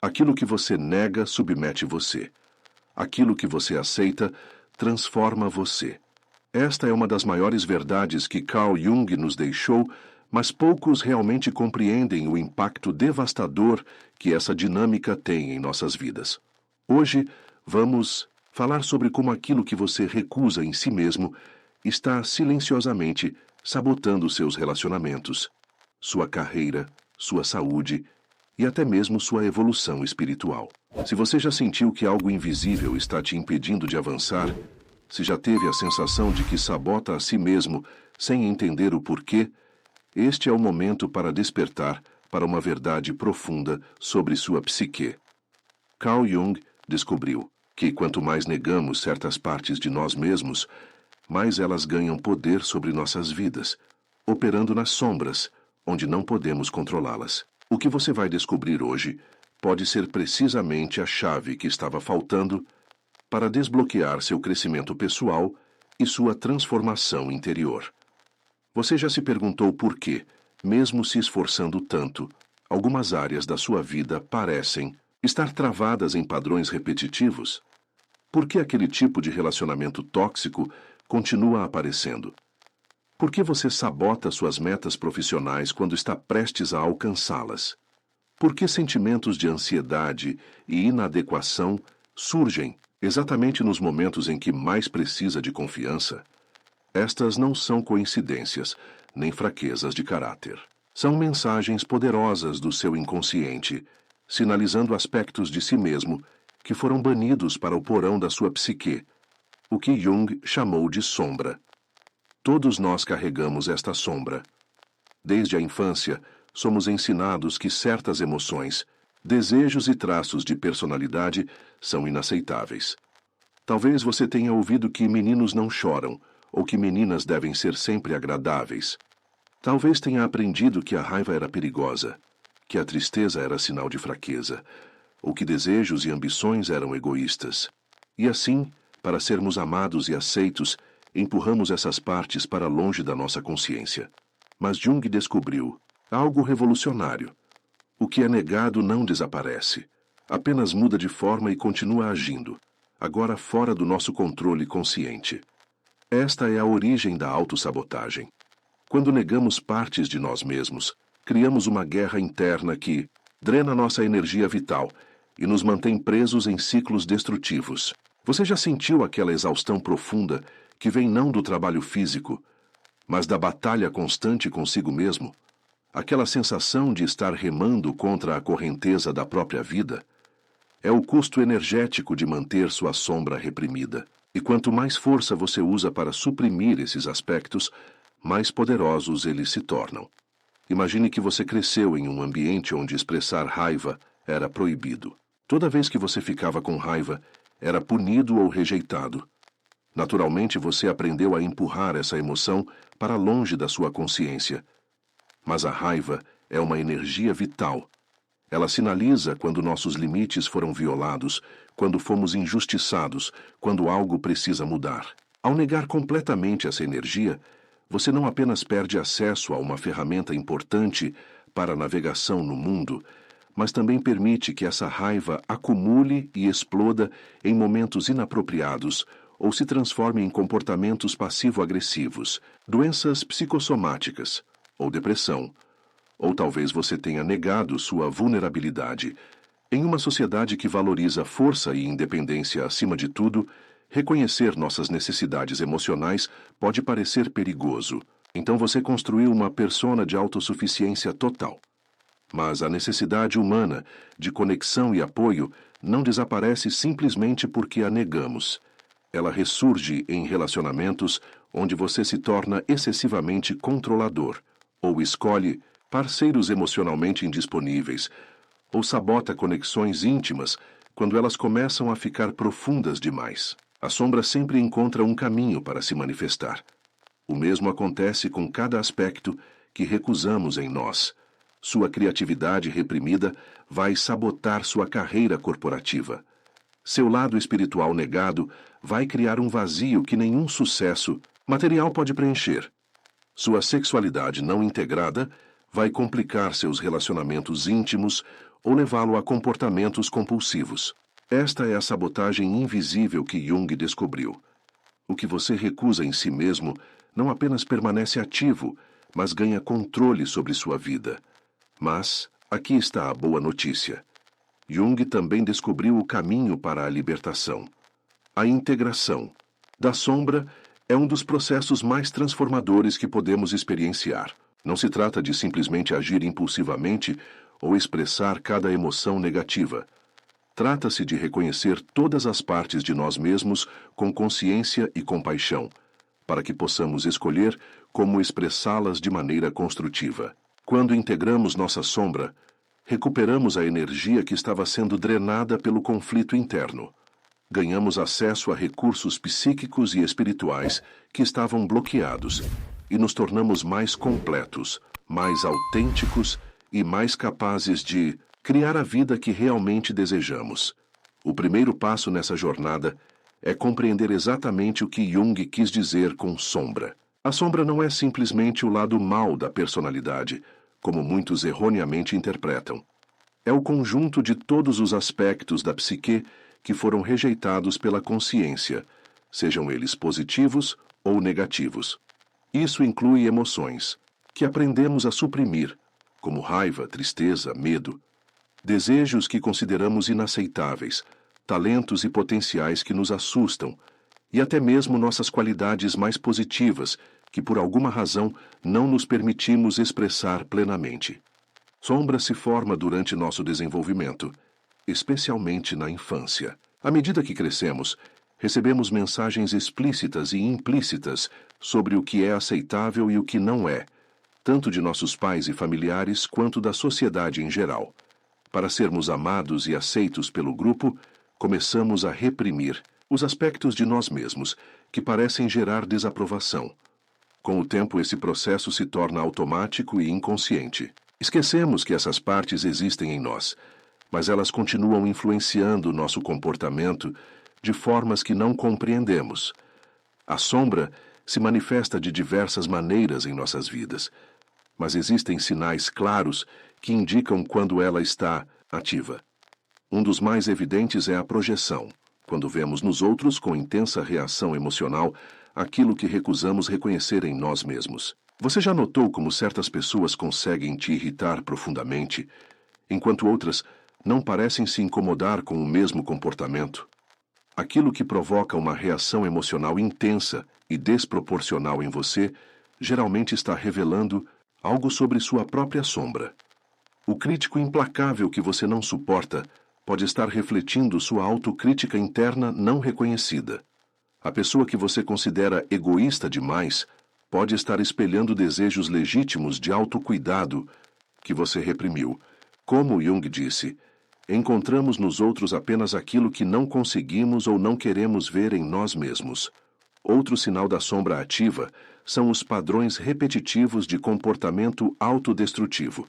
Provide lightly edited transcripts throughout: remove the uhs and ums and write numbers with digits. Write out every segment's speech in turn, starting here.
Aquilo que você nega submete você. Aquilo que você aceita transforma você. Esta é uma das maiores verdades que Carl Jung nos deixou, mas poucos realmente compreendem o impacto devastador que essa dinâmica tem em nossas vidas. Hoje, vamos falar sobre como aquilo que você recusa em si mesmo está silenciosamente sabotando seus relacionamentos, sua carreira, sua saúde e até mesmo sua evolução espiritual. Se você já sentiu que algo invisível está te impedindo de avançar, se já teve a sensação de que sabota a si mesmo sem entender o porquê, este é o momento para despertar para uma verdade profunda sobre sua psique. Carl Jung descobriu que quanto mais negamos certas partes de nós mesmos, mais elas ganham poder sobre nossas vidas, operando nas sombras, onde não podemos controlá-las. O que você vai descobrir hoje pode ser precisamente a chave que estava faltando para desbloquear seu crescimento pessoal e sua transformação interior. Você já se perguntou por que, mesmo se esforçando tanto, algumas áreas da sua vida parecem estar travadas em padrões repetitivos? Por que aquele tipo de relacionamento tóxico continua aparecendo? Por que você sabota suas metas profissionais quando está prestes a alcançá-las? Por que sentimentos de ansiedade e inadequação surgem exatamente nos momentos em que mais precisa de confiança? Estas não são coincidências, nem fraquezas de caráter. São mensagens poderosas do seu inconsciente, sinalizando aspectos de si mesmo que foram banidos para o porão da sua psique, o que Jung chamou de sombra. Todos nós carregamos esta sombra. Desde a infância, somos ensinados que certas emoções, desejos e traços de personalidade são inaceitáveis. Talvez você tenha ouvido que meninos não choram, ou que meninas devem ser sempre agradáveis. Talvez tenha aprendido que a raiva era perigosa, que a tristeza era sinal de fraqueza, ou que desejos e ambições eram egoístas. E assim, para sermos amados e aceitos, empurramos essas partes para longe da nossa consciência. Mas Jung descobriu algo revolucionário. O que é negado não desaparece, apenas muda de forma e continua agindo, agora fora do nosso controle consciente. Esta é a origem da autossabotagem. Quando negamos partes de nós mesmos, criamos uma guerra interna que drena nossa energia vital e nos mantém presos em ciclos destrutivos. Você já sentiu aquela exaustão profunda que vem não do trabalho físico, mas da batalha constante consigo mesmo? Aquela sensação de estar remando contra a correnteza da própria vida? É o custo energético de manter sua sombra reprimida. E quanto mais força você usa para suprimir esses aspectos, mais poderosos eles se tornam. Imagine que você cresceu em um ambiente onde expressar raiva era proibido. Toda vez que você ficava com raiva, era punido ou rejeitado. Naturalmente, você aprendeu a empurrar essa emoção para longe da sua consciência. Mas a raiva é uma energia vital. Ela sinaliza quando nossos limites foram violados, quando fomos injustiçados, quando algo precisa mudar. Ao negar completamente essa energia, você não apenas perde acesso a uma ferramenta importante para a navegação no mundo, mas também permite que essa raiva acumule e exploda em momentos inapropriados ou se transforme em comportamentos passivo-agressivos, doenças psicossomáticas ou depressão. Ou talvez você tenha negado sua vulnerabilidade. Em uma sociedade que valoriza força e independência acima de tudo, reconhecer nossas necessidades emocionais pode parecer perigoso. Então você construiu uma persona de autossuficiência total. Mas a necessidade humana de conexão e apoio não desaparece simplesmente porque a negamos. Ela ressurge em relacionamentos onde você se torna excessivamente controlador, ou escolhe parceiros emocionalmente indisponíveis, ou sabota conexões íntimas quando elas começam a ficar profundas demais. A sombra sempre encontra um caminho para se manifestar. O mesmo acontece com cada aspecto que recusamos em nós. Sua criatividade reprimida vai sabotar sua carreira corporativa. Seu lado espiritual negado vai criar um vazio que nenhum sucesso material pode preencher. Sua sexualidade não integrada vai complicar seus relacionamentos íntimos ou levá-lo a comportamentos compulsivos. Esta é a sabotagem invisível que Jung descobriu. O que você recusa em si mesmo não apenas permanece ativo, mas ganha controle sobre sua vida. Mas aqui está a boa notícia. Jung também descobriu o caminho para a libertação. A integração da sombra é um dos processos mais transformadores que podemos experienciar. Não se trata de simplesmente agir impulsivamente ou expressar cada emoção negativa. Trata-se de reconhecer todas as partes de nós mesmos com consciência e compaixão, para que possamos escolher como expressá-las de maneira construtiva. Quando integramos nossa sombra, recuperamos a energia que estava sendo drenada pelo conflito interno. Ganhamos acesso a recursos psíquicos e espirituais que estavam bloqueados e nos tornamos mais completos, mais autênticos e mais capazes de criar a vida que realmente desejamos. O primeiro passo nessa jornada é compreender exatamente o que Jung quis dizer com sombra. A sombra não é simplesmente o lado mau da personalidade, como muitos erroneamente interpretam. É o conjunto de todos os aspectos da psique que foram rejeitados pela consciência, sejam eles positivos ou negativos. Isso inclui emoções, que aprendemos a suprimir, como raiva, tristeza, medo, desejos que consideramos inaceitáveis, talentos e potenciais que nos assustam, e até mesmo nossas qualidades mais positivas, que por alguma razão não nos permitimos expressar plenamente. Sombra se forma durante nosso desenvolvimento, especialmente na infância. À medida que crescemos, recebemos mensagens explícitas e implícitas sobre o que é aceitável e o que não é, tanto de nossos pais e familiares quanto da sociedade em geral. Para sermos amados e aceitos pelo grupo, começamos a reprimir os aspectos de nós mesmos que parecem gerar desaprovação. Com o tempo, esse processo se torna automático e inconsciente. Esquecemos que essas partes existem em nós, mas elas continuam influenciando nosso comportamento de formas que não compreendemos. A sombra se manifesta de diversas maneiras em nossas vidas, mas existem sinais claros que indicam quando ela está ativa. Um dos mais evidentes é a projeção, quando vemos nos outros com intensa reação emocional aquilo que recusamos reconhecer em nós mesmos. Você já notou como certas pessoas conseguem te irritar profundamente, enquanto outras não parecem se incomodar com o mesmo comportamento? Aquilo que provoca uma reação emocional intensa e desproporcional em você geralmente está revelando algo sobre sua própria sombra. O crítico implacável que você não suporta pode estar refletindo sua autocrítica interna não reconhecida. A pessoa que você considera egoísta demais pode estar espelhando desejos legítimos de autocuidado que você reprimiu. Como Jung disse, encontramos nos outros apenas aquilo que não conseguimos ou não queremos ver em nós mesmos. Outro sinal da sombra ativa são os padrões repetitivos de comportamento autodestrutivo.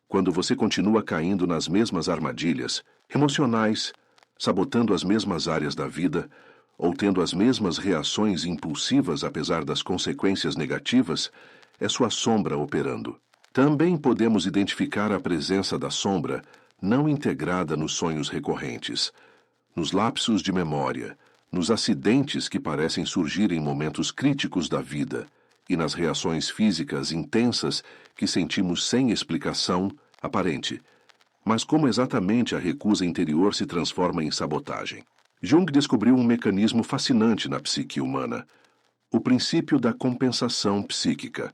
Quando você continua caindo nas mesmas armadilhas emocionais, sabotando as mesmas áreas da vida, ou tendo as mesmas reações impulsivas apesar das consequências negativas, é sua sombra operando. Também podemos identificar a presença da sombra não integrada nos sonhos recorrentes, nos lapsos de memória, nos acidentes que parecem surgir em momentos críticos da vida e nas reações físicas intensas que sentimos sem explicação aparente. Mas como exatamente a recusa interior se transforma em sabotagem? Jung descobriu um mecanismo fascinante na psique humana, o princípio da compensação psíquica.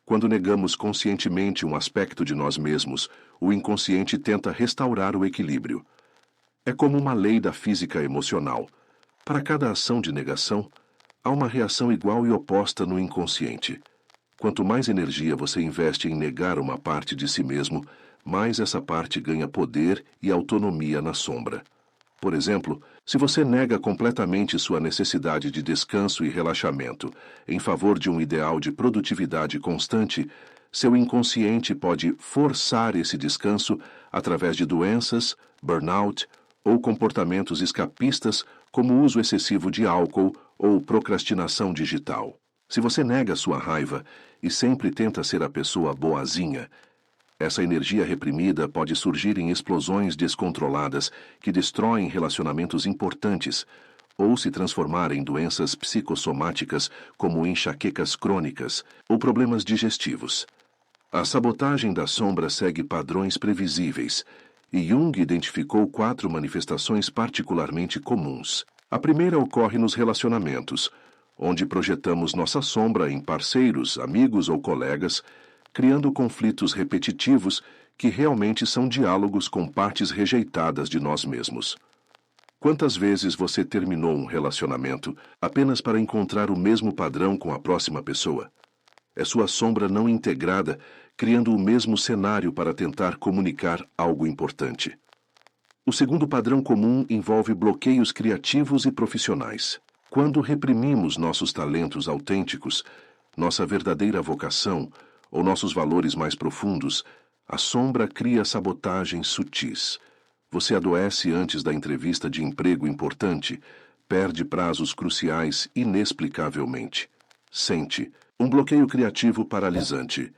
Quando negamos conscientemente um aspecto de nós mesmos, o inconsciente tenta restaurar o equilíbrio. É como uma lei da física emocional. Para cada ação de negação, há uma reação igual e oposta no inconsciente. Quanto mais energia você investe em negar uma parte de si mesmo, mais essa parte ganha poder e autonomia na sombra. Por exemplo, se você nega completamente sua necessidade de descanso e relaxamento em favor de um ideal de produtividade constante, seu inconsciente pode forçar esse descanso através de doenças, burnout ou comportamentos escapistas como o uso excessivo de álcool ou procrastinação digital. Se você nega sua raiva e sempre tenta ser a pessoa boazinha, Essa energia reprimida pode surgir em explosões descontroladas que destroem relacionamentos importantes ou se transformar em doenças psicossomáticas como enxaquecas crônicas ou problemas digestivos. A sabotagem da sombra segue padrões previsíveis, e Jung identificou 4 manifestações particularmente comuns. A primeira ocorre nos relacionamentos, onde projetamos nossa sombra em parceiros, amigos ou colegas, criando conflitos repetitivos que realmente são diálogos com partes rejeitadas de nós mesmos. Quantas vezes você terminou um relacionamento apenas para encontrar o mesmo padrão com a próxima pessoa? É sua sombra não integrada, criando o mesmo cenário para tentar comunicar algo importante. O segundo padrão comum envolve bloqueios criativos e profissionais. Quando reprimimos nossos talentos autênticos, nossa verdadeira vocação ou nossos valores mais profundos, a sombra cria sabotagens sutis. Você adoece antes da entrevista de emprego importante, perde prazos cruciais inexplicavelmente. Sente um bloqueio criativo paralisante,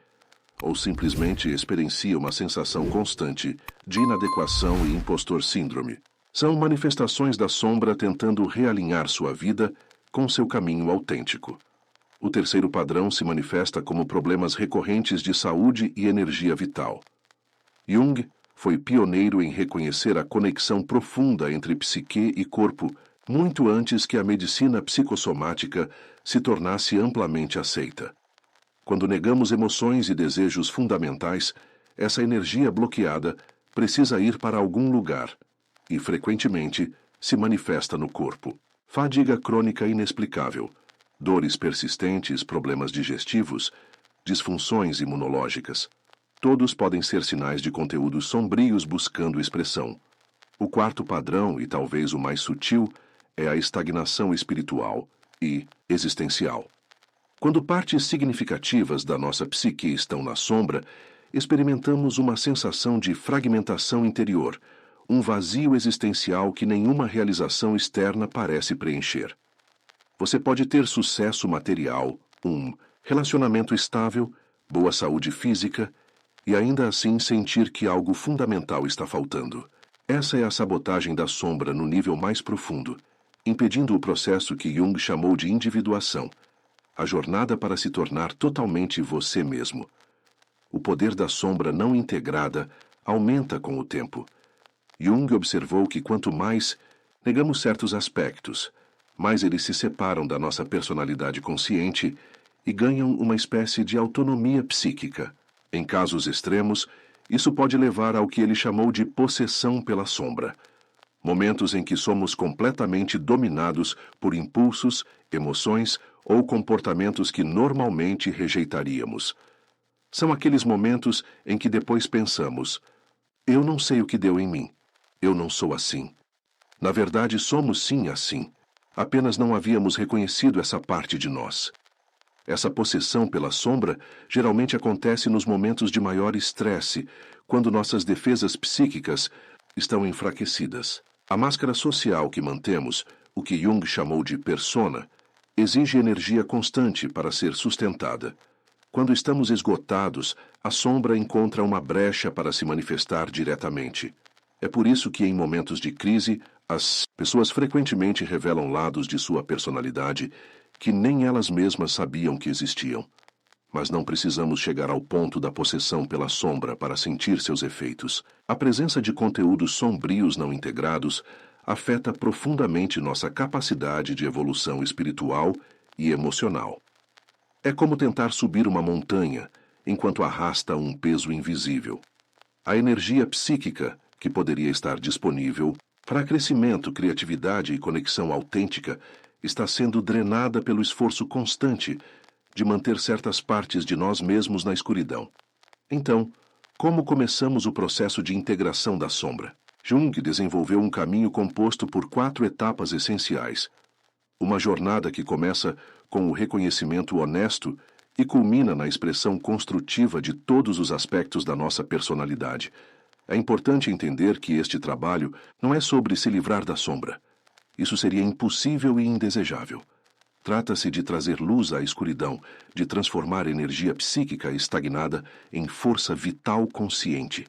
ou simplesmente experiencia uma sensação constante de inadequação e impostor síndrome. São manifestações da sombra tentando realinhar sua vida com seu caminho autêntico. O terceiro padrão se manifesta como problemas recorrentes de saúde e energia vital. Jung foi pioneiro em reconhecer a conexão profunda entre psique e corpo muito antes que a medicina psicossomática se tornasse amplamente aceita. Quando negamos emoções e desejos fundamentais, essa energia bloqueada precisa ir para algum lugar e, frequentemente, se manifesta no corpo. Fadiga crônica inexplicável, dores persistentes, problemas digestivos, disfunções imunológicas. Todos podem ser sinais de conteúdos sombrios buscando expressão. O quarto padrão, e talvez o mais sutil, é a estagnação espiritual e existencial. Quando partes significativas da nossa psique estão na sombra, experimentamos uma sensação de fragmentação interior, um vazio existencial que nenhuma realização externa parece preencher. Você pode ter sucesso material, um relacionamento estável, boa saúde física, e ainda assim sentir que algo fundamental está faltando. Essa é a sabotagem da sombra no nível mais profundo, impedindo o processo que Jung chamou de individuação, a jornada para se tornar totalmente você mesmo. O poder da sombra não integrada aumenta com o tempo. Jung observou que quanto mais negamos certos aspectos, mais eles se separam da nossa personalidade consciente e ganham uma espécie de autonomia psíquica. Em casos extremos, isso pode levar ao que ele chamou de possessão pela sombra. Momentos em que somos completamente dominados por impulsos, emoções ou comportamentos que normalmente rejeitaríamos. São aqueles momentos em que depois pensamos: eu não sei o que deu em mim. Eu não sou assim. Na verdade, somos sim assim. Apenas não havíamos reconhecido essa parte de nós. Essa possessão pela sombra geralmente acontece nos momentos de maior estresse, quando nossas defesas psíquicas estão enfraquecidas. A máscara social que mantemos, o que Jung chamou de persona, exige energia constante para ser sustentada. Quando estamos esgotados, a sombra encontra uma brecha para se manifestar diretamente. É por isso que, em momentos de crise, as pessoas frequentemente revelam lados de sua personalidade que nem elas mesmas sabiam que existiam. Mas não precisamos chegar ao ponto da possessão pela sombra para sentir seus efeitos. A presença de conteúdos sombrios não integrados afeta profundamente nossa capacidade de evolução espiritual e emocional. É como tentar subir uma montanha enquanto arrasta um peso invisível. A energia psíquica, que poderia estar disponível para crescimento, criatividade e conexão autêntica, está sendo drenada pelo esforço constante de manter certas partes de nós mesmos na escuridão. Então, como começamos o processo de integração da sombra? Jung desenvolveu um caminho composto por 4 etapas essenciais. Uma jornada que começa com o reconhecimento honesto e culmina na expressão construtiva de todos os aspectos da nossa personalidade. É importante entender que este trabalho não é sobre se livrar da sombra. Isso seria impossível e indesejável. Trata-se de trazer luz à escuridão, de transformar energia psíquica estagnada em força vital consciente.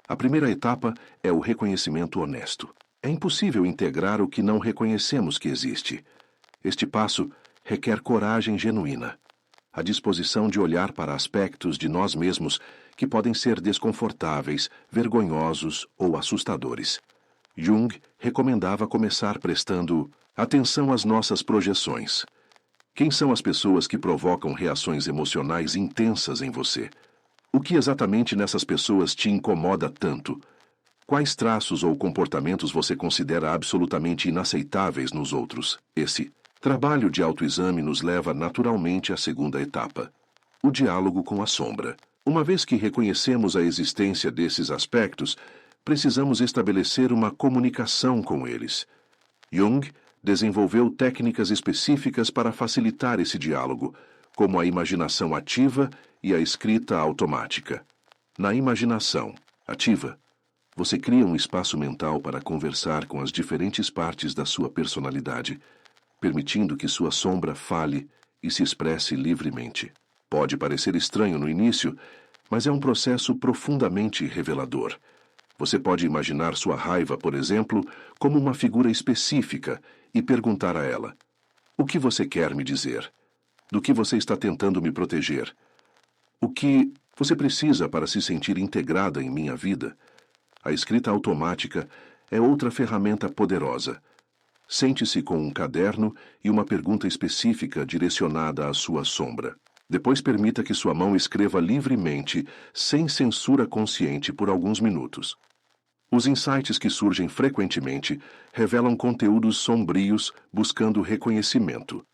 A primeira etapa é o reconhecimento honesto. É impossível integrar o que não reconhecemos que existe. Este passo requer coragem genuína, a disposição de olhar para aspectos de nós mesmos que podem ser desconfortáveis, vergonhosos ou assustadores. Jung recomendava começar prestando atenção às nossas projeções. Quem são as pessoas que provocam reações emocionais intensas em você? O que exatamente nessas pessoas te incomoda tanto? Quais traços ou comportamentos você considera absolutamente inaceitáveis nos outros? Esse trabalho de autoexame nos leva naturalmente à segunda etapa, o diálogo com a sombra. Uma vez que reconhecemos a existência desses aspectos, precisamos estabelecer uma comunicação com eles. Jung desenvolveu técnicas específicas para facilitar esse diálogo, como a imaginação ativa e a escrita automática. Na imaginação ativa, você cria um espaço mental para conversar com as diferentes partes da sua personalidade, permitindo que sua sombra fale e se expresse livremente. Pode parecer estranho no início, mas é um processo profundamente revelador. Você pode imaginar sua raiva, por exemplo, como uma figura específica e perguntar a ela: o que você quer me dizer? Do que você está tentando me proteger? O que você precisa para se sentir integrada em minha vida? A escrita automática é outra ferramenta poderosa. Sente-se com um caderno e uma pergunta específica direcionada à sua sombra. Depois permita que sua mão escreva livremente, sem censura consciente, por alguns minutos. Os insights que surgem frequentemente revelam conteúdos sombrios buscando reconhecimento.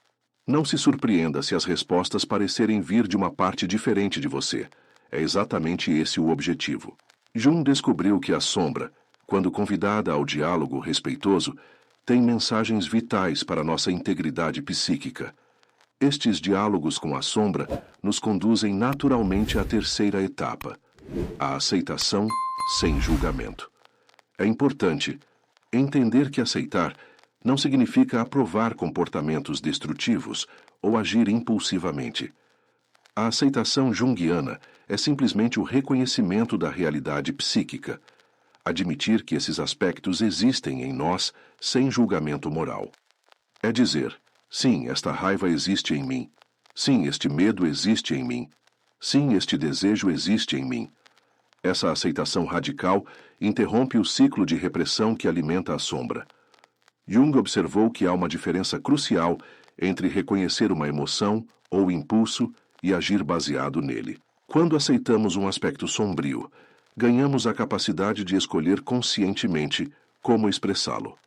Não se surpreenda se as respostas parecerem vir de uma parte diferente de você. É exatamente esse o objetivo. Jung descobriu que a sombra, quando convidada ao diálogo respeitoso, tem mensagens vitais para nossa integridade psíquica. Estes diálogos com a sombra nos conduzem naturalmente à terceira etapa, a aceitação sem julgamento. É importante entender que aceitar não significa aprovar comportamentos destrutivos ou agir impulsivamente. A aceitação junguiana é simplesmente o reconhecimento da realidade psíquica, admitir que esses aspectos existem em nós sem julgamento moral. É dizer: sim, esta raiva existe em mim. Sim, este medo existe em mim. Sim, este desejo existe em mim. Essa aceitação radical interrompe o ciclo de repressão que alimenta a sombra. Jung observou que há uma diferença crucial entre reconhecer uma emoção ou impulso e agir baseado nele. Quando aceitamos um aspecto sombrio, ganhamos a capacidade de escolher conscientemente como expressá-lo.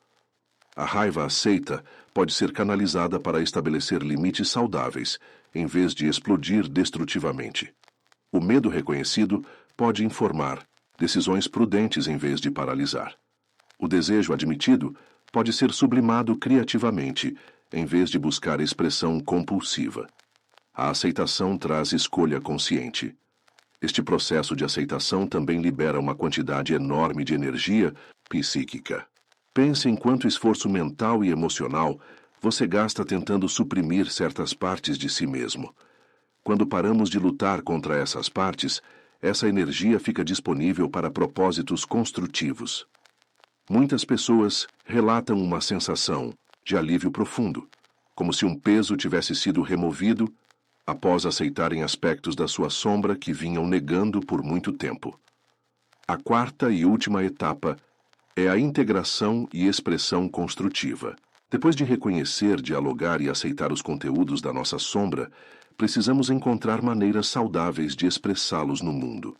A raiva aceita pode ser canalizada para estabelecer limites saudáveis, em vez de explodir destrutivamente. O medo reconhecido pode informar decisões prudentes em vez de paralisar. O desejo admitido pode ser sublimado criativamente, em vez de buscar expressão compulsiva. A aceitação traz escolha consciente. Este processo de aceitação também libera uma quantidade enorme de energia psíquica. Pense em quanto esforço mental e emocional você gasta tentando suprimir certas partes de si mesmo. Quando paramos de lutar contra essas partes, essa energia fica disponível para propósitos construtivos. Muitas pessoas relatam uma sensação de alívio profundo, como se um peso tivesse sido removido após aceitarem aspectos da sua sombra que vinham negando por muito tempo. A quarta e última etapa é a integração e expressão construtiva. Depois de reconhecer, dialogar e aceitar os conteúdos da nossa sombra, precisamos encontrar maneiras saudáveis de expressá-los no mundo.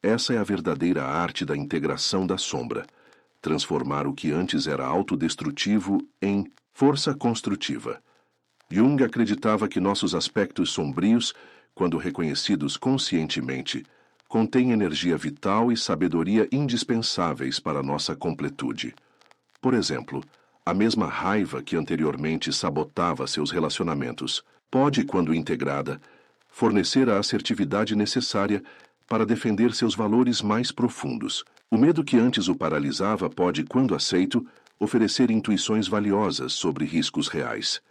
Essa é a verdadeira arte da integração da sombra, transformar o que antes era autodestrutivo em força construtiva. Jung acreditava que nossos aspectos sombrios, quando reconhecidos conscientemente, contêm energia vital e sabedoria indispensáveis para nossa completude. Por exemplo, a mesma raiva que anteriormente sabotava seus relacionamentos pode, quando integrada, fornecer a assertividade necessária para defender seus valores mais profundos. O medo que antes o paralisava pode, quando aceito, oferecer intuições valiosas sobre riscos reais.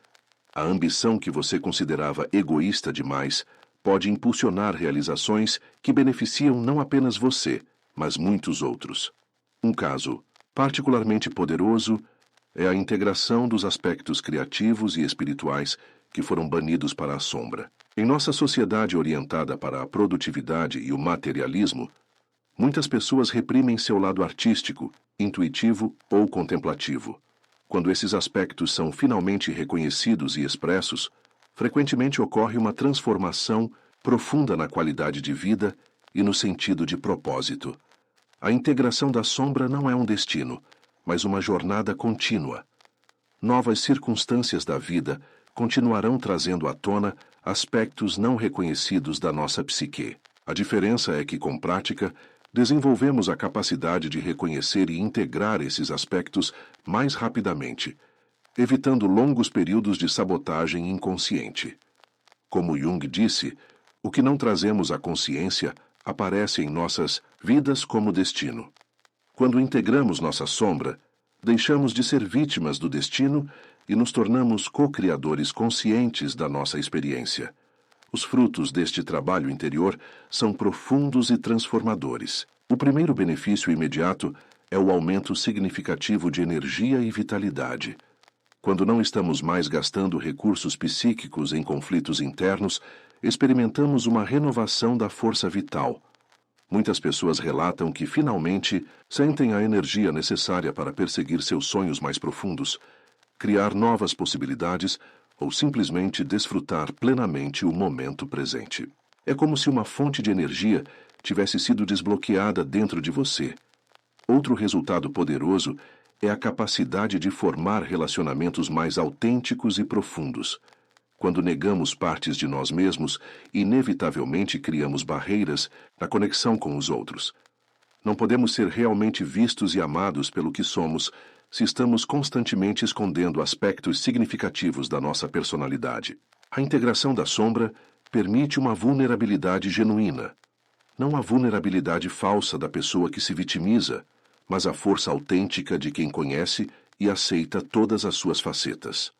A ambição que você considerava egoísta demais pode impulsionar realizações que beneficiam não apenas você, mas muitos outros. Um caso particularmente poderoso é a integração dos aspectos criativos e espirituais que foram banidos para a sombra. Em nossa sociedade orientada para a produtividade e o materialismo, muitas pessoas reprimem seu lado artístico, intuitivo ou contemplativo. Quando esses aspectos são finalmente reconhecidos e expressos, frequentemente ocorre uma transformação profunda na qualidade de vida e no sentido de propósito. A integração da sombra não é um destino, mas uma jornada contínua. Novas circunstâncias da vida continuarão trazendo à tona aspectos não reconhecidos da nossa psique. A diferença é que, com prática, desenvolvemos a capacidade de reconhecer e integrar esses aspectos mais rapidamente, evitando longos períodos de sabotagem inconsciente. Como Jung disse, o que não trazemos à consciência aparece em nossas vidas como destino. Quando integramos nossa sombra, deixamos de ser vítimas do destino e nos tornamos co-criadores conscientes da nossa experiência. Os frutos deste trabalho interior são profundos e transformadores. O primeiro benefício imediato é o aumento significativo de energia e vitalidade. Quando não estamos mais gastando recursos psíquicos em conflitos internos, experimentamos uma renovação da força vital. Muitas pessoas relatam que finalmente sentem a energia necessária para perseguir seus sonhos mais profundos, criar novas possibilidades ou simplesmente desfrutar plenamente o momento presente. É como se uma fonte de energia tivesse sido desbloqueada dentro de você. Outro resultado poderoso é a capacidade de formar relacionamentos mais autênticos e profundos. Quando negamos partes de nós mesmos, inevitavelmente criamos barreiras na conexão com os outros. Não podemos ser realmente vistos e amados pelo que somos se estamos constantemente escondendo aspectos significativos da nossa personalidade. A integração da sombra permite uma vulnerabilidade genuína. Não a vulnerabilidade falsa da pessoa que se vitimiza, mas a força autêntica de quem conhece e aceita todas as suas facetas.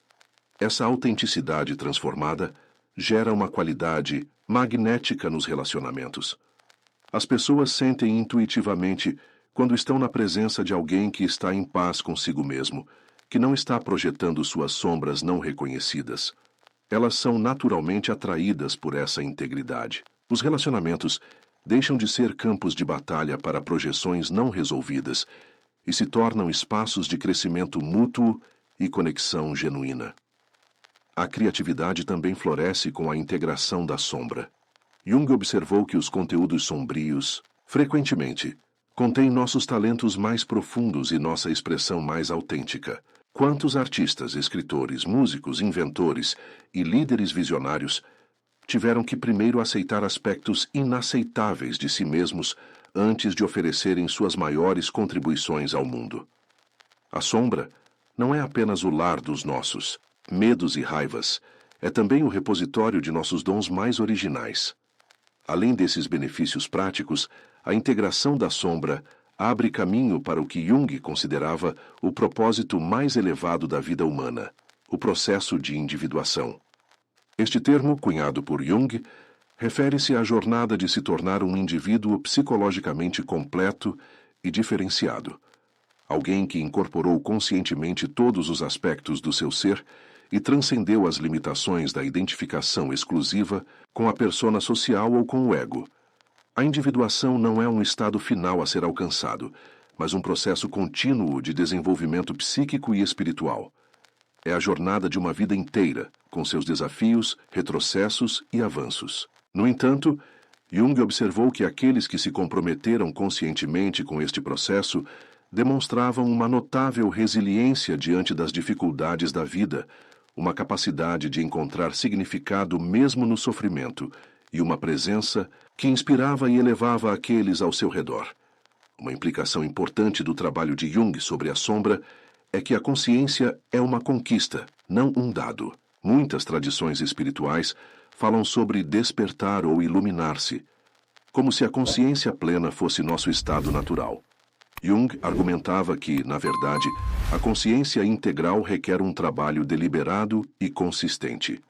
Essa autenticidade transformada gera uma qualidade magnética nos relacionamentos. As pessoas sentem intuitivamente quando estão na presença de alguém que está em paz consigo mesmo, que não está projetando suas sombras não reconhecidas. Elas são naturalmente atraídas por essa integridade. Os relacionamentos deixam de ser campos de batalha para projeções não resolvidas e se tornam espaços de crescimento mútuo e conexão genuína. A criatividade também floresce com a integração da sombra. Jung observou que os conteúdos sombrios, frequentemente, contêm nossos talentos mais profundos e nossa expressão mais autêntica. Quantos artistas, escritores, músicos, inventores e líderes visionários tiveram que primeiro aceitar aspectos inaceitáveis de si mesmos antes de oferecerem suas maiores contribuições ao mundo? A sombra não é apenas o lar dos nossos medos e raivas, é também o repositório de nossos dons mais originais. Além desses benefícios práticos, a integração da sombra abre caminho para o que Jung considerava o propósito mais elevado da vida humana, o processo de individuação. Este termo, cunhado por Jung, refere-se à jornada de se tornar um indivíduo psicologicamente completo e diferenciado. Alguém que incorporou conscientemente todos os aspectos do seu ser e transcendeu as limitações da identificação exclusiva com a persona social ou com o ego. A individuação não é um estado final a ser alcançado, mas um processo contínuo de desenvolvimento psíquico e espiritual. É a jornada de uma vida inteira, com seus desafios, retrocessos e avanços. No entanto, Jung observou que aqueles que se comprometeram conscientemente com este processo demonstravam uma notável resiliência diante das dificuldades da vida, uma capacidade de encontrar significado mesmo no sofrimento e uma presença que inspirava e elevava aqueles ao seu redor. Uma implicação importante do trabalho de Jung sobre a sombra é que a consciência é uma conquista, não um dado. Muitas tradições espirituais falam sobre despertar ou iluminar-se, como se a consciência plena fosse nosso estado natural. Jung argumentava que, na verdade, a consciência integral requer um trabalho deliberado e consistente.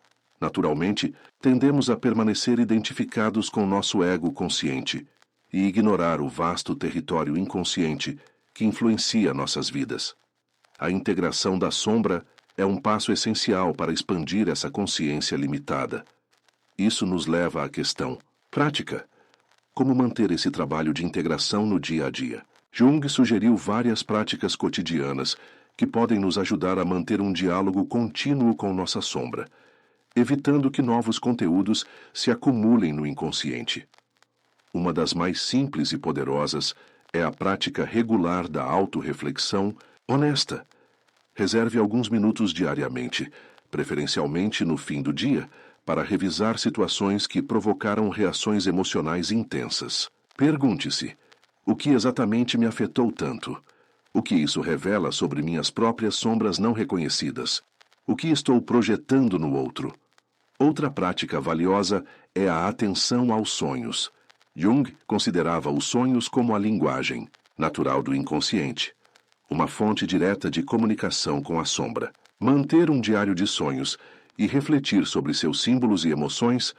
Naturalmente, tendemos a permanecer identificados com nosso ego consciente e ignorar o vasto território inconsciente que influencia nossas vidas. A integração da sombra é um passo essencial para expandir essa consciência limitada. Isso nos leva à questão prática: como manter esse trabalho de integração no dia a dia? Jung sugeriu várias práticas cotidianas que podem nos ajudar a manter um diálogo contínuo com nossa sombra, evitando que novos conteúdos se acumulem no inconsciente. Uma das mais simples e poderosas é a prática regular da autorreflexão honesta. Reserve alguns minutos diariamente, preferencialmente no fim do dia, para revisar situações que provocaram reações emocionais intensas. Pergunte-se: o que exatamente me afetou tanto? O que isso revela sobre minhas próprias sombras não reconhecidas? O que estou projetando no outro? Outra prática valiosa é a atenção aos sonhos. Jung considerava os sonhos como a linguagem natural do inconsciente, uma fonte direta de comunicação com a sombra. Manter um diário de sonhos e refletir sobre seus símbolos e emoções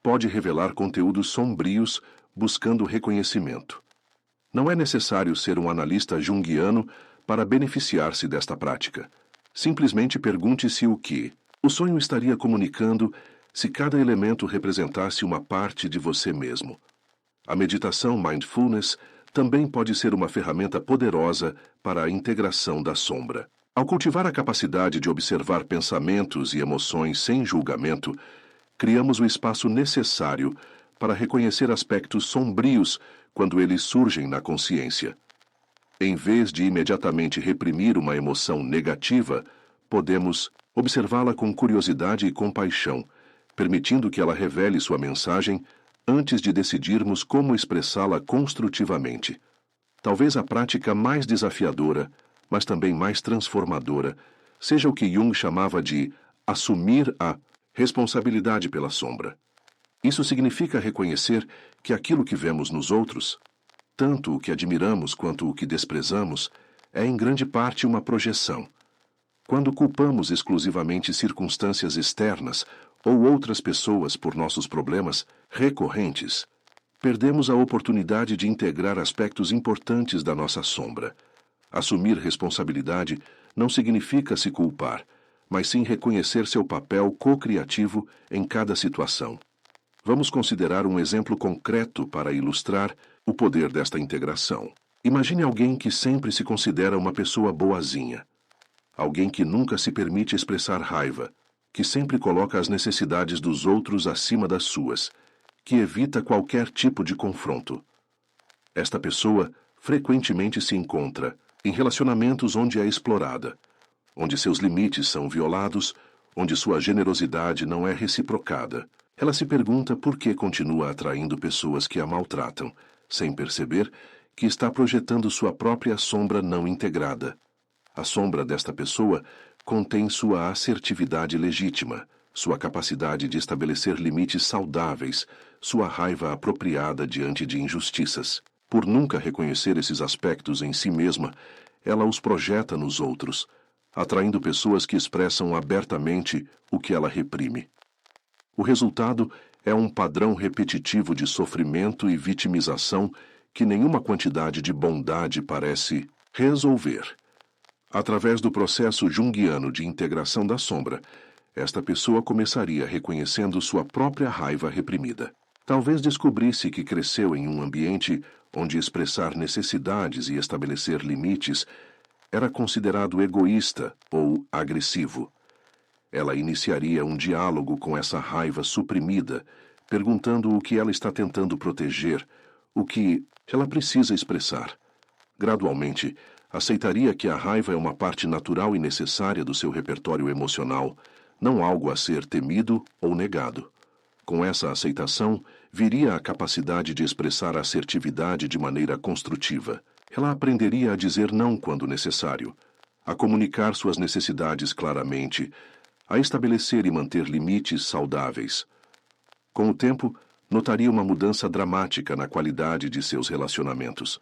pode revelar conteúdos sombrios buscando reconhecimento. Não é necessário ser um analista junguiano para beneficiar-se desta prática. Simplesmente pergunte-se o que o sonho estaria comunicando se cada elemento representasse uma parte de você mesmo. A meditação mindfulness também pode ser uma ferramenta poderosa para a integração da sombra. Ao cultivar a capacidade de observar pensamentos e emoções sem julgamento, criamos o espaço necessário para reconhecer aspectos sombrios quando eles surgem na consciência. Em vez de imediatamente reprimir uma emoção negativa, podemos observá-la com curiosidade e compaixão, permitindo que ela revele sua mensagem antes de decidirmos como expressá-la construtivamente. Talvez a prática mais desafiadora, mas também mais transformadora, seja o que Jung chamava de assumir a responsabilidade pela sombra. Isso significa reconhecer que aquilo que vemos nos outros, tanto o que admiramos quanto o que desprezamos, é em grande parte uma projeção. Quando culpamos exclusivamente circunstâncias externas ou outras pessoas por nossos problemas recorrentes, perdemos a oportunidade de integrar aspectos importantes da nossa sombra. Assumir responsabilidade não significa se culpar, mas sim reconhecer seu papel co-criativo em cada situação. Vamos considerar um exemplo concreto para ilustrar o poder desta integração. Imagine alguém que sempre se considera uma pessoa boazinha. Alguém que nunca se permite expressar raiva, que sempre coloca as necessidades dos outros acima das suas, que evita qualquer tipo de confronto. Esta pessoa frequentemente se encontra em relacionamentos onde é explorada, onde seus limites são violados, onde sua generosidade não é reciprocada. Ela se pergunta por que continua atraindo pessoas que a maltratam, sem perceber que está projetando sua própria sombra não integrada. A sombra desta pessoa contém sua assertividade legítima, sua capacidade de estabelecer limites saudáveis, sua raiva apropriada diante de injustiças. Por nunca reconhecer esses aspectos em si mesma, ela os projeta nos outros, atraindo pessoas que expressam abertamente o que ela reprime. O resultado é um padrão repetitivo de sofrimento e vitimização que nenhuma quantidade de bondade parece resolver. Através do processo junguiano de integração da sombra, esta pessoa começaria reconhecendo sua própria raiva reprimida. Talvez descobrisse que cresceu em um ambiente onde expressar necessidades e estabelecer limites era considerado egoísta ou agressivo. Ela iniciaria um diálogo com essa raiva suprimida, perguntando o que ela está tentando proteger, o que ela precisa expressar. Gradualmente, aceitaria que a raiva é uma parte natural e necessária do seu repertório emocional, não algo a ser temido ou negado. Com essa aceitação, viria a capacidade de expressar assertividade de maneira construtiva. Ela aprenderia a dizer não quando necessário, a comunicar suas necessidades claramente, a estabelecer e manter limites saudáveis. Com o tempo, notaria uma mudança dramática na qualidade de seus relacionamentos.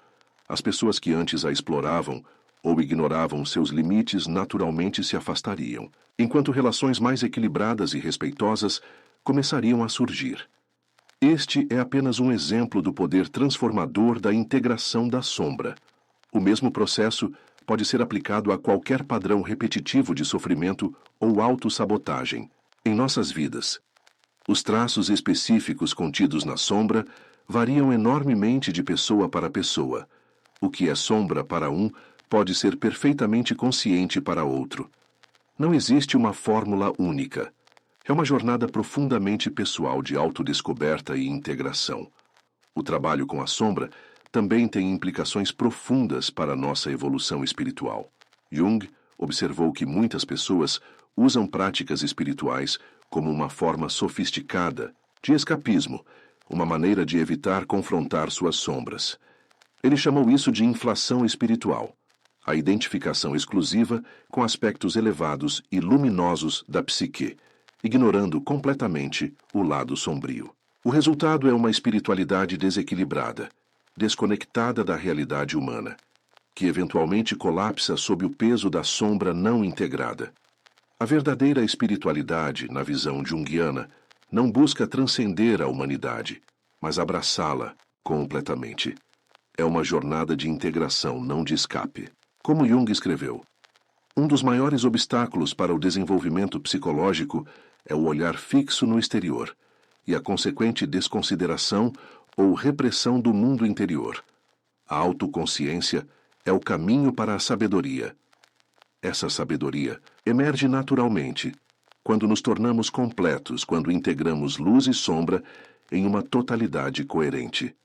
As pessoas que antes a exploravam ou ignoravam seus limites naturalmente se afastariam, enquanto relações mais equilibradas e respeitosas começariam a surgir. Este é apenas um exemplo do poder transformador da integração da sombra. O mesmo processo pode ser aplicado a qualquer padrão repetitivo de sofrimento ou autossabotagem em nossas vidas. Os traços específicos contidos na sombra variam enormemente de pessoa para pessoa. O que é sombra para um pode ser perfeitamente consciente para outro. Não existe uma fórmula única. É uma jornada profundamente pessoal de autodescoberta e integração. O trabalho com a sombra também tem implicações profundas para a nossa evolução espiritual. Jung observou que muitas pessoas usam práticas espirituais como uma forma sofisticada de escapismo, uma maneira de evitar confrontar suas sombras. Ele chamou isso de inflação espiritual, a identificação exclusiva com aspectos elevados e luminosos da psique, ignorando completamente o lado sombrio. O resultado é uma espiritualidade desequilibrada, desconectada da realidade humana, que eventualmente colapsa sob o peso da sombra não integrada. A verdadeira espiritualidade, na visão junguiana, não busca transcender a humanidade, mas abraçá-la completamente. É uma jornada de integração, não de escape. Como Jung escreveu, um dos maiores obstáculos para o desenvolvimento psicológico é o olhar fixo no exterior e a consequente desconsideração ou repressão do mundo interior. A autoconsciência é o caminho para a sabedoria. Essa sabedoria emerge naturalmente quando nos tornamos completos, quando integramos luz e sombra em uma totalidade coerente.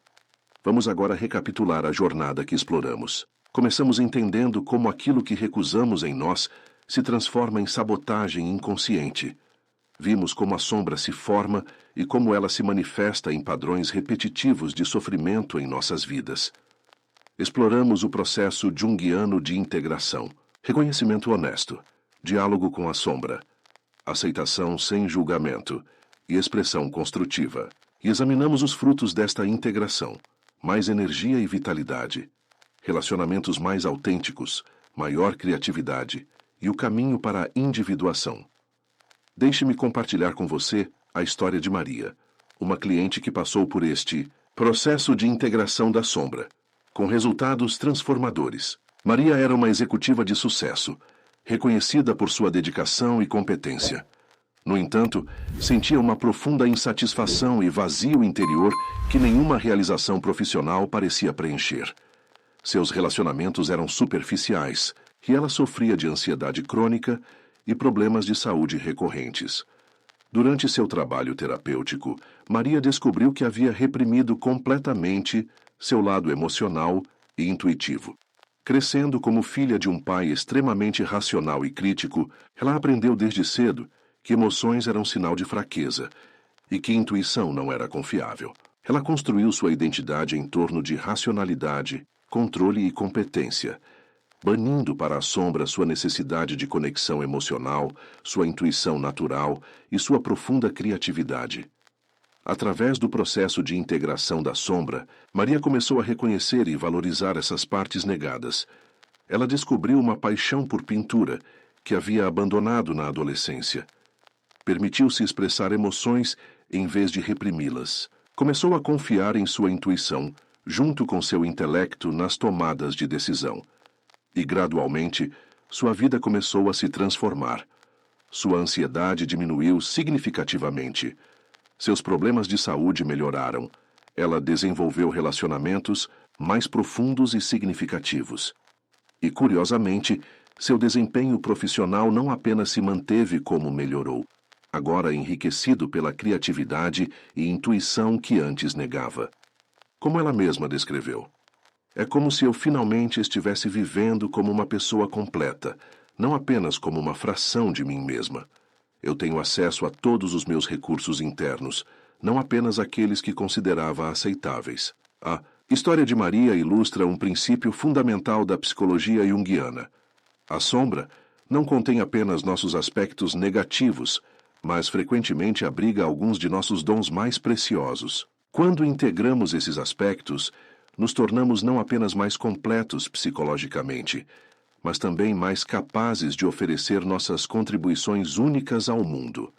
Vamos agora recapitular a jornada que exploramos. Começamos entendendo como aquilo que recusamos em nós se transforma em sabotagem inconsciente. Vimos como a sombra se forma e como ela se manifesta em padrões repetitivos de sofrimento em nossas vidas. Exploramos o processo junguiano de integração, reconhecimento honesto, diálogo com a sombra, aceitação sem julgamento e expressão construtiva. E examinamos os frutos desta integração: mais energia e vitalidade, relacionamentos mais autênticos, maior criatividade e o caminho para a individuação. Deixe-me compartilhar com você a história de Maria, uma cliente que passou por este processo de integração da sombra, com resultados transformadores. Maria era uma executiva de sucesso, reconhecida por sua dedicação e competência. No entanto, sentia uma profunda insatisfação e vazio interior que nenhuma realização profissional parecia preencher. Seus relacionamentos eram superficiais e ela sofria de ansiedade crônica e problemas de saúde recorrentes. Durante seu trabalho terapêutico, Maria descobriu que havia reprimido completamente seu lado emocional e intuitivo. Crescendo como filha de um pai extremamente racional e crítico, ela aprendeu desde cedo que emoções eram sinal de fraqueza e que intuição não era confiável. Ela construiu sua identidade em torno de racionalidade, controle e competência, banindo para a sombra sua necessidade de conexão emocional, sua intuição natural e sua profunda criatividade. Através do processo de integração da sombra, Maria começou a reconhecer e valorizar essas partes negadas. Ela descobriu uma paixão por pintura que havia abandonado na adolescência. Permitiu-se expressar emoções em vez de reprimi-las. Começou a confiar em sua intuição, junto com seu intelecto nas tomadas de decisão. E, gradualmente, sua vida começou a se transformar. Sua ansiedade diminuiu significativamente. Seus problemas de saúde melhoraram. Ela desenvolveu relacionamentos mais profundos e significativos. E, curiosamente, seu desempenho profissional não apenas se manteve como melhorou, agora enriquecido pela criatividade e intuição que antes negava. Como ela mesma descreveu, é como se eu finalmente estivesse vivendo como uma pessoa completa, não apenas como uma fração de mim mesma. Eu tenho acesso a todos os meus recursos internos, não apenas aqueles que considerava aceitáveis. A história de Maria ilustra um princípio fundamental da psicologia junguiana. A sombra não contém apenas nossos aspectos negativos, mas frequentemente abriga alguns de nossos dons mais preciosos. Quando integramos esses aspectos, nos tornamos não apenas mais completos psicologicamente, mas também mais capazes de oferecer nossas contribuições únicas ao mundo.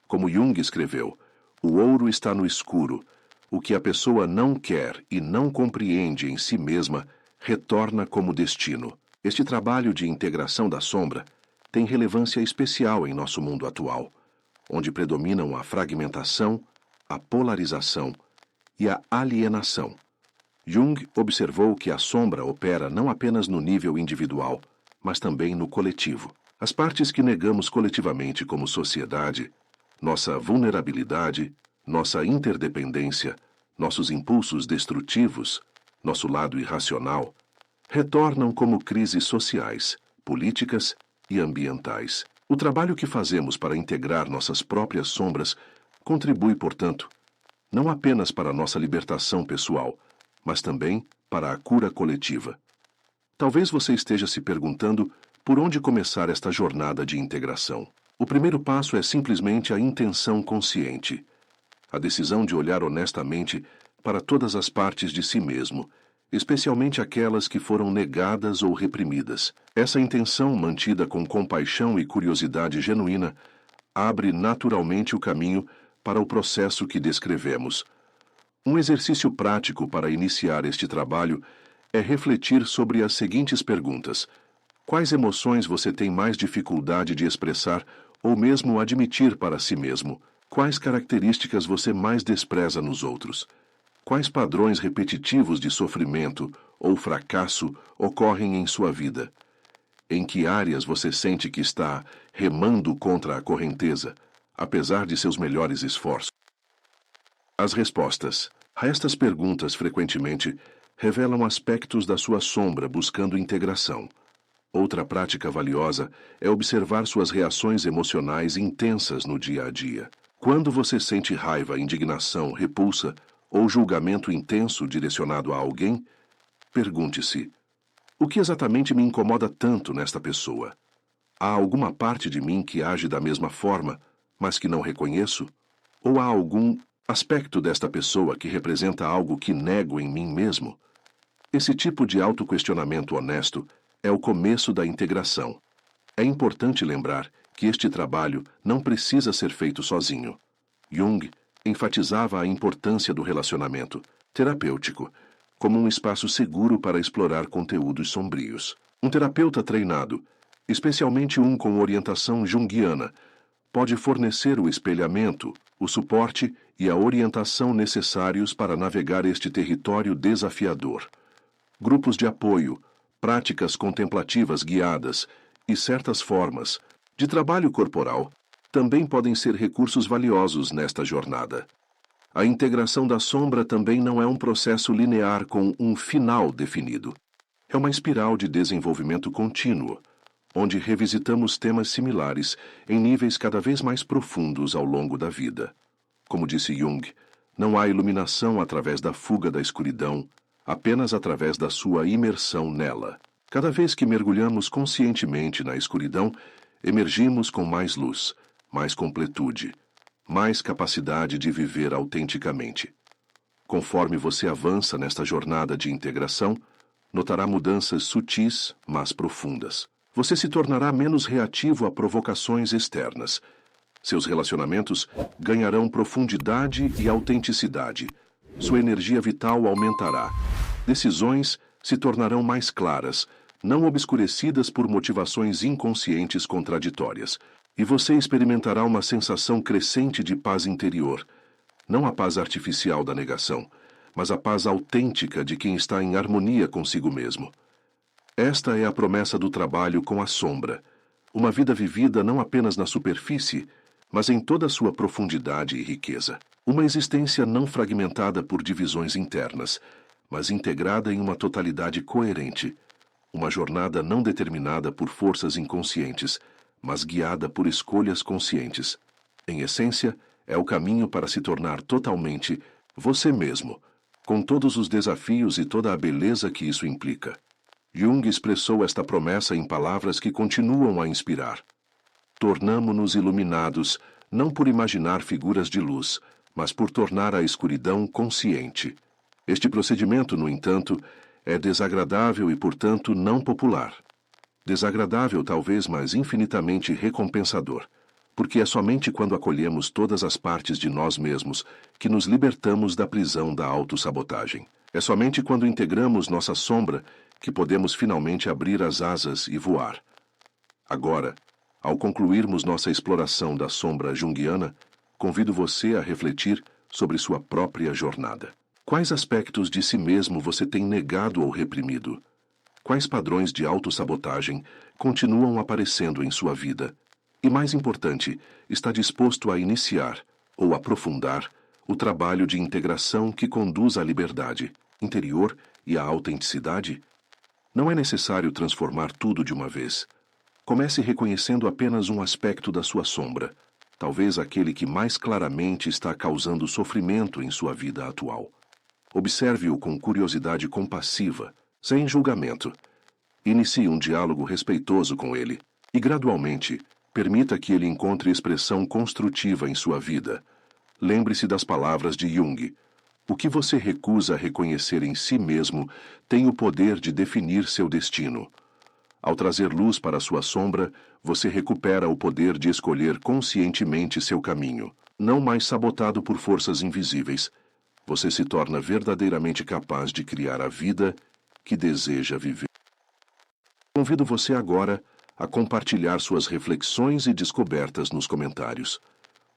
Como Jung escreveu, o ouro está no escuro. O que a pessoa não quer e não compreende em si mesma retorna como destino. Este trabalho de integração da sombra tem relevância especial em nosso mundo atual, onde predominam a fragmentação, a polarização e a alienação. Jung observou que a sombra opera não apenas no nível individual, mas também no coletivo. As partes que negamos coletivamente como sociedade, nossa vulnerabilidade, nossa interdependência, nossos impulsos destrutivos, nosso lado irracional, retornam como crises sociais, políticas e ambientais. O trabalho que fazemos para integrar nossas próprias sombras contribui, portanto, não apenas para a nossa libertação pessoal, mas também para a cura coletiva. Talvez você esteja se perguntando por onde começar esta jornada de integração. O primeiro passo é simplesmente a intenção consciente, a decisão de olhar honestamente para todas as partes de si mesmo, especialmente aquelas que foram negadas ou reprimidas. Essa intenção, mantida com compaixão e curiosidade genuína, abre naturalmente o caminho para o processo que descrevemos. Um exercício prático para iniciar este trabalho é refletir sobre as seguintes perguntas: quais emoções você tem mais dificuldade de expressar ou mesmo admitir para si mesmo? Quais características você mais despreza nos outros? Quais padrões repetitivos de sofrimento ou fracasso ocorrem em sua vida? Em que áreas você sente que está remando contra a correnteza, apesar de seus melhores esforços? As respostas a estas perguntas frequentemente revelam aspectos da sua sombra buscando integração. Outra prática valiosa é observar suas reações emocionais intensas no dia a dia. Quando você sente raiva, indignação, repulsa ou julgamento intenso direcionado a alguém, pergunte-se: o que exatamente me incomoda tanto nesta pessoa? Há alguma parte de mim que age da mesma forma, mas que não reconheço? Ou há algum aspecto desta pessoa que representa algo que nego em mim mesmo? Esse tipo de autoquestionamento honesto é o começo da integração. É importante lembrar que este trabalho não precisa ser feito sozinho. Jung enfatizava a importância do relacionamento terapêutico como um espaço seguro para explorar conteúdos sombrios. Um terapeuta treinado, especialmente um com orientação junguiana, pode fornecer o espelhamento, o suporte e a orientação necessários para navegar este território desafiador. Grupos de apoio, práticas contemplativas guiadas e certas formas de trabalho corporal também podem ser recursos valiosos nesta jornada. A integração da sombra também não é um processo linear com um final definido. É uma espiral de desenvolvimento contínuo, onde revisitamos temas similares em níveis cada vez mais profundos ao longo da vida. Como disse Jung, não há iluminação através da fuga da escuridão, apenas através da sua imersão nela. Cada vez que mergulhamos conscientemente na escuridão, emergimos com mais luz, mais completude, mais capacidade de viver autenticamente. Conforme você avança nesta jornada de integração, notará mudanças sutis, mas profundas. Você se tornará menos reativo a provocações externas. Seus relacionamentos ganharão profundidade e autenticidade. Sua energia vital aumentará. Decisões se tornarão mais claras, não obscurecidas por motivações inconscientes contraditórias. E você experimentará uma sensação crescente de paz interior. Não a paz artificial da negação, mas a paz autêntica de quem está em harmonia consigo mesmo. Esta é a promessa do trabalho com a sombra. Uma vida vivida não apenas na superfície, mas em toda a sua profundidade e riqueza. Uma existência não fragmentada por divisões internas, mas integrada em uma totalidade coerente. Uma jornada não determinada por forças inconscientes, mas guiada por escolhas conscientes. Em essência, é o caminho para se tornar totalmente você mesmo, com todos os desafios e toda a beleza que isso implica. Jung expressou esta promessa em palavras que continuam a inspirar. Tornamo-nos iluminados, não por imaginar figuras de luz, mas por tornar a escuridão consciente. Este procedimento, no entanto, é desagradável e, portanto, não popular. Desagradável, talvez, mas infinitamente recompensador, porque é somente quando acolhemos todas as partes de nós mesmos que nos libertamos da prisão da autossabotagem. É somente quando integramos nossa sombra que podemos finalmente abrir as asas e voar. Agora, ao concluirmos nossa exploração da sombra junguiana, convido você a refletir sobre sua própria jornada. Quais aspectos de si mesmo você tem negado ou reprimido? Quais padrões de autossabotagem continuam aparecendo em sua vida? E mais importante, está disposto a iniciar ou aprofundar o trabalho de integração que conduz à liberdade interior e à autenticidade? Não é necessário transformar tudo de uma vez. Comece reconhecendo apenas um aspecto da sua sombra, talvez aquele que mais claramente está causando sofrimento em sua vida atual. Observe-o com curiosidade compassiva, sem julgamento. Inicie um diálogo respeitoso com ele e, gradualmente, permita que ele encontre expressão construtiva em sua vida. Lembre-se das palavras de Jung. O que você recusa reconhecer em si mesmo tem o poder de definir seu destino. Ao trazer luz para sua sombra, você recupera o poder de escolher conscientemente seu caminho, não mais sabotado por forças invisíveis. Você se torna verdadeiramente capaz de criar a vida que deseja viver. Convido você agora a compartilhar suas reflexões e descobertas nos comentários.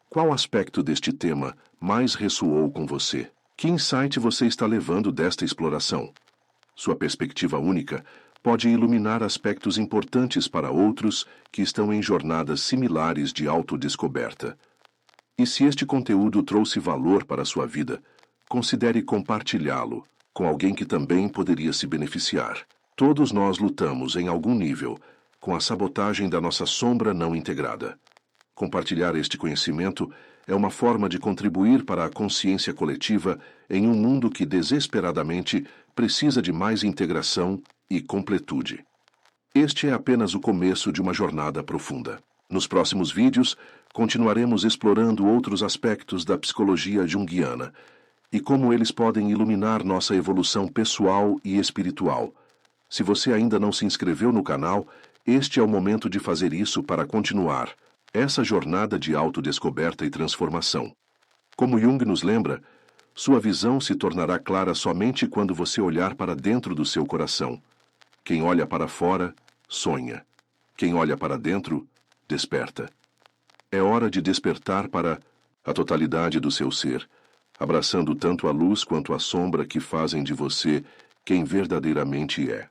Qual aspecto deste tema mais ressoou com você? Que insight você está levando desta exploração? Sua perspectiva única pode iluminar aspectos importantes para outros que estão em jornadas similares de autodescoberta. E se este conteúdo trouxe valor para a sua vida, considere compartilhá-lo com alguém que também poderia se beneficiar. Todos nós lutamos, em algum nível, com a sabotagem da nossa sombra não integrada. Compartilhar este conhecimento é uma forma de contribuir para a consciência coletiva em um mundo que desesperadamente precisa de mais integração e completude. Este é apenas o começo de uma jornada profunda. Nos próximos vídeos, continuaremos explorando outros aspectos da psicologia junguiana e como eles podem iluminar nossa evolução pessoal e espiritual. Se você ainda não se inscreveu no canal, este é o momento de fazer isso para continuar essa jornada de autodescoberta e transformação. Como Jung nos lembra, sua visão se tornará clara somente quando você olhar para dentro do seu coração. Quem olha para fora, sonha. Quem olha para dentro, desperta. É hora de despertar para a totalidade do seu ser, abraçando tanto a luz quanto a sombra que fazem de você quem verdadeiramente é.